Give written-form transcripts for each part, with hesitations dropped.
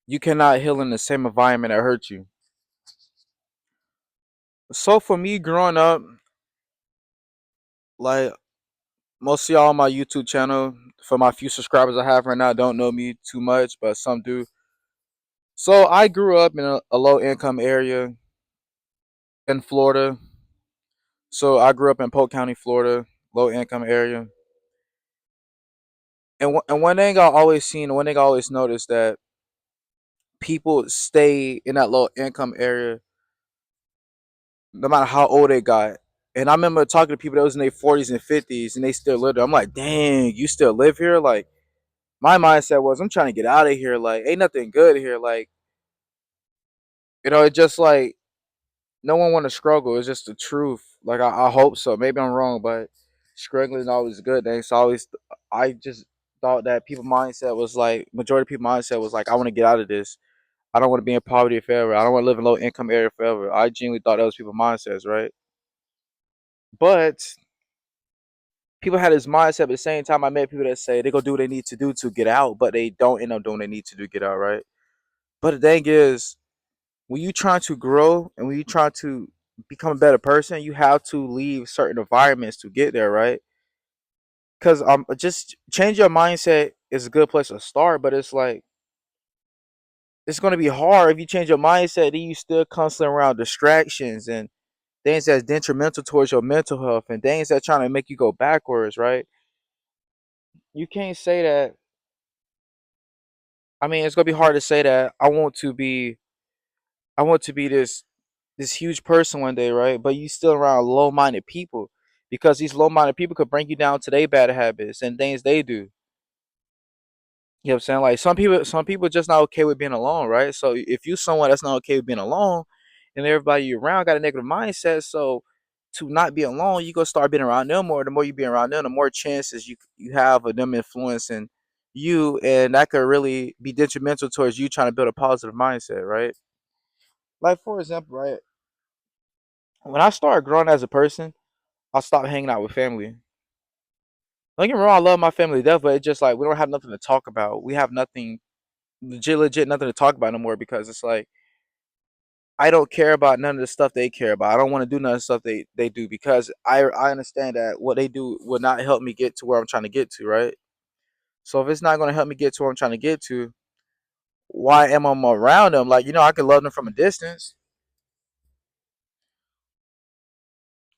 you cannot heal in the same environment that hurt you. So for me growing up, like most of y'all on my YouTube channel, for my few subscribers I have right now, don't know me too much, but some do. So I grew up in a low income area in Florida. So I grew up in Polk County, Florida, low income area. And one thing I always seen, one thing I always noticed that people stay in that low income area no matter how old they got. And I remember talking to people that was in their 40s and 50s and they still live there. I'm like, dang, you still live here? Like, my mindset was, I'm trying to get out of here. Like, ain't nothing good here. Like, it just like, no one want to struggle. It's just the truth. Like, I hope so. Maybe I'm wrong, but struggling is always a good thing. So I just thought that people mindset was like, majority of people mindset was like, I want to get out of this. I don't want to be in poverty forever. I don't want to live in low income area forever. I genuinely thought that was people's mindsets, right? But people had this mindset. But at the same time, I met people that say they go do what they need to do to get out, but they don't end up doing what they need to do to get out, right? But the thing is, when you trying to grow and when you trying to become a better person, you have to leave certain environments to get there, right? Because just change your mindset is a good place to start, but it's like it's gonna be hard if you change your mindset. Then you still constantly around distractions and things that's detrimental towards your mental health and things that trying to make you go backwards, right? You can't say that. I mean, it's gonna be hard to say that I want to be this huge person one day, right? But you still around low minded people because these low minded people could bring you down to their bad habits and things they do. You know what I'm saying? Like some people just not okay with being alone, right? So if you someone that's not okay with being alone and everybody you around got a negative mindset, so to not be alone, you gonna start being around them more. The more you be around them, the more chances you have of them influencing you, and that could really be detrimental towards you trying to build a positive mindset, right? Like for example, right? When I started growing as a person, I stopped hanging out with family. Don't get me wrong, I love my family to death, but it's just like we don't have nothing to talk about. We have nothing legit nothing to talk about no more because it's like I don't care about none of the stuff they care about. I don't want to do none of the stuff they do because I understand that what they do will not help me get to where I'm trying to get to, right? So if it's not gonna help me get to where I'm trying to get to, why am I around them? Like, I can love them from a distance.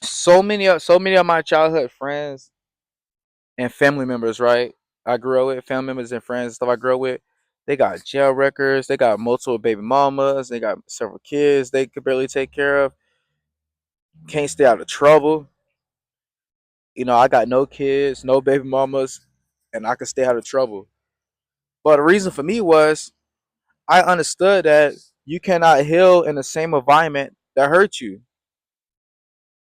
So many of my childhood friends and family members, right? I grew up with family members and friends and stuff I grew up with. They got jail records. They got multiple baby mamas. They got several kids they could barely take care of. Can't stay out of trouble. I got no kids, no baby mamas, and I could stay out of trouble. But the reason for me was I understood that you cannot heal in the same environment that hurt you.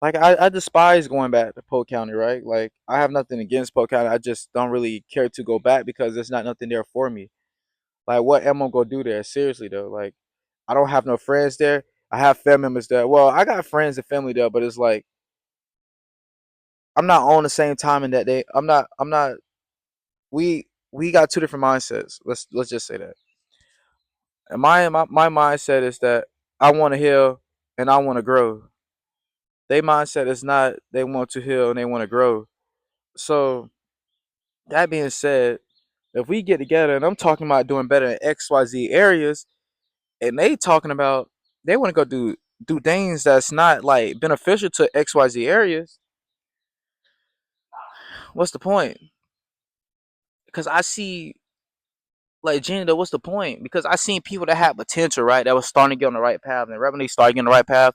Like I despise going back to Polk County, right? Like I have nothing against Polk County. I just don't really care to go back because there's not nothing there for me. Like what am I gonna do there? Seriously though, like I don't have no friends there. I have family members there. Well, I got friends and family there, but it's like I'm not on the same time in that day. I'm not. We got two different mindsets. Let's just say that. And my mindset is that I want to heal and I want to grow. Their mindset is not they want to heal and they want to grow. So that being said, if we get together and I'm talking about doing better in XYZ areas, and they talking about they want to go do things that's not like beneficial to XYZ areas, what's the point? Because I see like Jenny though, what's the point? Because I seen people that had potential, right? That was starting to get on the right path, and right when they started getting on the right path,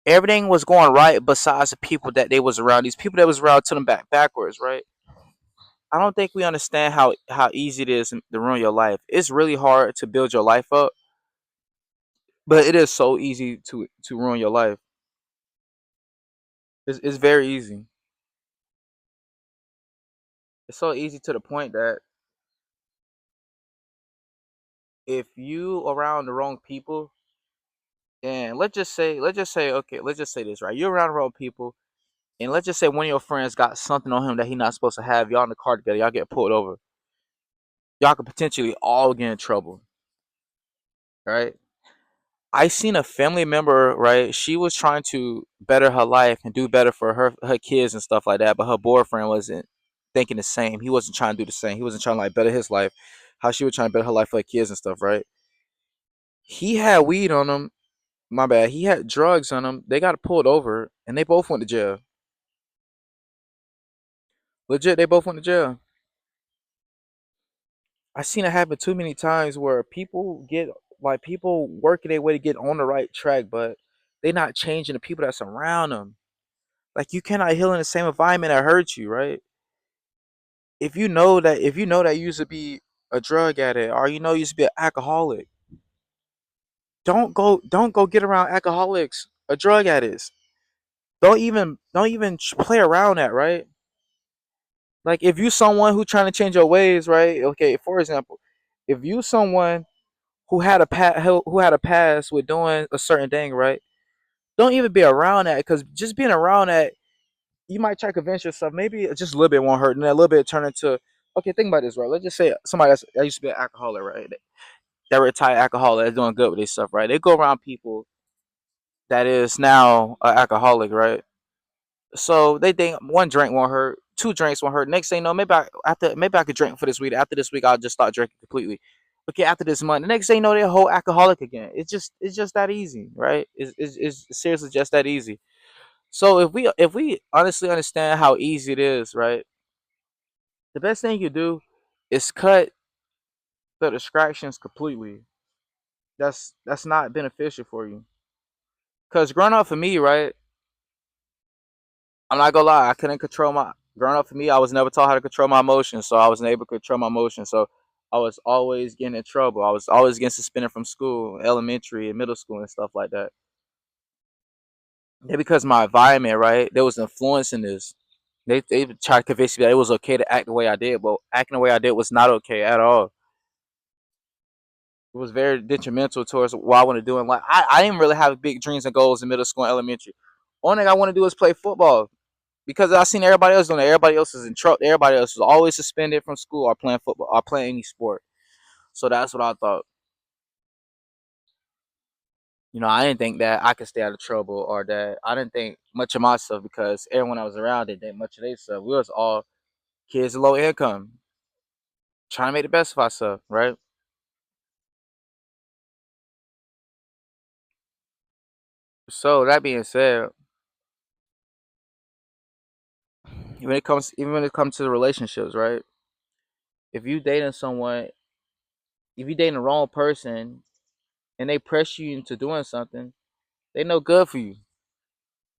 everything was going right. Besides the people that they was around, these people that was around took them backwards, right? I don't think we understand how easy it is to ruin your life. It's really hard to build your life up, but it is so easy to ruin your life. It's very easy. It's so easy to the point that if you around the wrong people, and let's just say this, right? You're around the wrong people, and let's just say one of your friends got something on him that he not supposed to have. Y'all in the car together, y'all get pulled over. y'all could potentially all get in trouble, right? I seen a family member, right? She was trying to better her life and do better for her kids and stuff like that, but her boyfriend wasn't thinking the same. He wasn't trying to do the same. He wasn't trying to like better his life, how she was trying to better her life for her kids and stuff, right? He had weed on him. My bad. He had drugs on him. They got pulled over, and they both went to jail. Legit, they both went to jail. I seen it happen too many times where people working their way to get on the right track, but they not changing the people that's around them. Like you cannot heal in the same environment that hurts you, right? If you know that you used to be a drug addict or you used to be an alcoholic, don't go get around alcoholics or drug addicts. Don't even play around that, right? Like if you someone who trying to change your ways, right? Okay, for example, if you someone who had a past with doing a certain thing, right? Don't even be around that because just being around that, you might try to convince yourself maybe just a little bit won't hurt, and then a little bit turn into okay. Think about this, right? Let's just say somebody that used to be an alcoholic, right? That retired alcoholic that's doing good with this stuff, right? They go around people that is now an alcoholic, right? So they think one drink won't hurt, two drinks won't hurt. Next thing you know, maybe I could drink for this week. After this week, I'll just start drinking completely. Okay, after this month, the next thing you know, they're a whole alcoholic again. It's just that easy, right? It's seriously just that easy. So if we honestly understand how easy it is, right? The best thing you do is cut the distractions completely. That's not beneficial for you. Cause growing up for me, right? I'm not gonna lie, I couldn't control my growing up for me. I was never taught how to control my emotions, so I wasn't able to control my emotions. So I was always getting in trouble. I was always getting suspended from school, elementary and middle school and stuff like that. Yeah, because my environment, right? There was influence in this. They tried to convince me that it was okay to act the way I did, but acting the way I did was not okay at all. It was very detrimental towards what I want to do in life. I didn't really have big dreams and goals in middle school and elementary. Only thing I want to do is play football because I seen everybody else doing it. Everybody else is in trouble. Everybody else is always suspended from school or playing football or playing any sport. So that's what I thought. I didn't think that I could stay out of trouble or that I didn't think much of myself because everyone I was around didn't think much of themselves. We was all kids of low income, trying to make the best of ourselves, right? So that being said, even when it comes to the relationships, right? If you dating someone, if you dating the wrong person and they press you into doing something, they no good for you.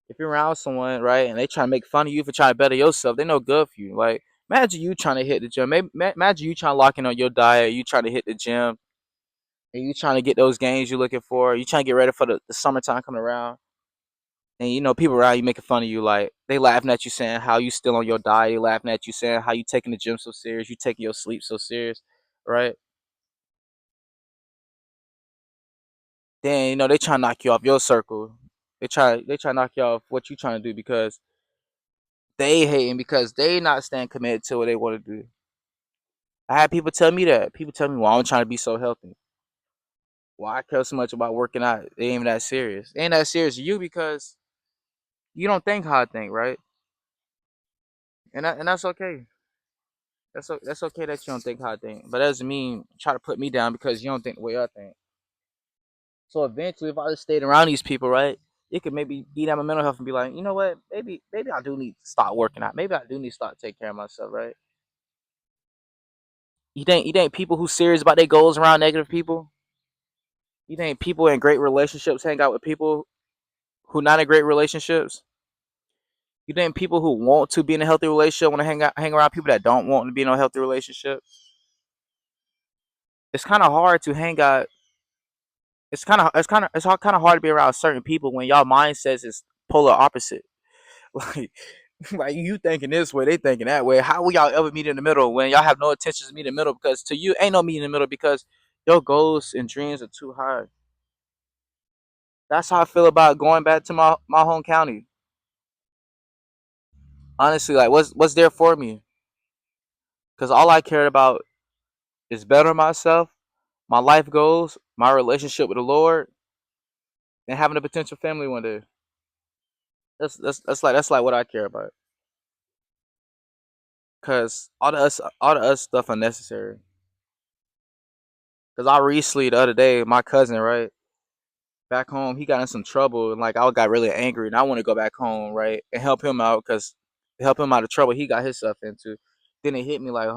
If you're around someone, right, and they try to make fun of you for trying to better yourself, they no good for you. Like imagine you trying to hit the gym. Maybe, imagine you trying to lock in on your diet. You trying to hit the gym and you trying to get those gains you're looking for. You trying to get ready for the summertime coming around. And people around you making fun of you, like they laughing at you saying how you still on your diet, they laughing at you saying how you taking the gym so serious, you taking your sleep so serious, right? Then they try to knock you off your circle. They try to knock you off what you trying to do because they hating because they not staying committed to what they want to do. I had people tell me that. People tell me, "Well, I'm trying to be so healthy. Why I care so much about working out? It ain't even that serious. It ain't that serious to you because you don't think how I think, right? And that's okay. That's okay that you don't think how I think, but that doesn't mean try to put me down because you don't think the way I think. So eventually, if I just stayed around these people, right, it could maybe beat down my mental health and be like, you know what, maybe I do need to start working out. Maybe I do need to start taking care of myself, right? You think people who serious about their goals around negative people? You think people in great relationships hang out with people who not in great relationships? You think people who want to be in a healthy relationship want to hang around people that don't want to be in a healthy relationship? It's kind of hard to hang out. It's kind of hard to be around certain people when y'all mindsets is polar opposite. Like like you thinking this way, they thinking that way. How will y'all ever meet in the middle when y'all have no intentions to meet in the middle? Because to you, ain't no meet in the middle because your goals and dreams are too high. That's how I feel about going back to my home county. Honestly, like what's there for me? Because all I cared about is better myself, my life goals, my relationship with the Lord, and having a potential family one day. That's like what I care about. Cause all the us stuff unnecessary. Cause I recently the other day, my cousin, right, back home, he got in some trouble, and like I got really angry, and I want to go back home, right, and help him out, cause help him out of trouble he got himself into. Then it hit me like,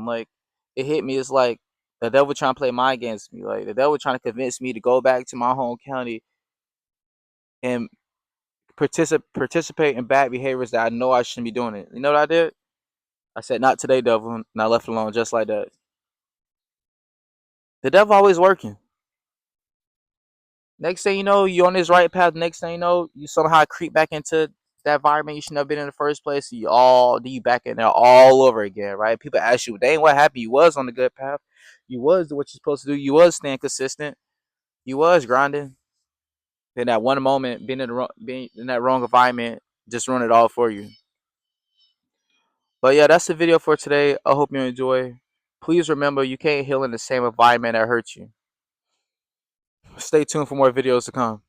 like it hit me. It's like the devil trying to play mind games with me, like the devil trying to convince me to go back to my home county and participate in bad behaviors that I know I shouldn't be doing it. You know what I did? I said, "Not today, devil," and I left it alone just like that. The devil always working. Next thing you know, you're on this right path. Next thing you know, you somehow creep back into that environment you shouldn't have been in the first place. You back in there all over again, right? People ask you, "Dang, what happened? You was on the good path. You was doing what you're supposed to do. You was staying consistent. You was grinding." Then that one moment, being in that wrong environment, just ruin it all for you. But yeah, that's the video for today. I hope you enjoy. Please remember, you can't heal in the same environment that hurt you. Stay tuned for more videos to come.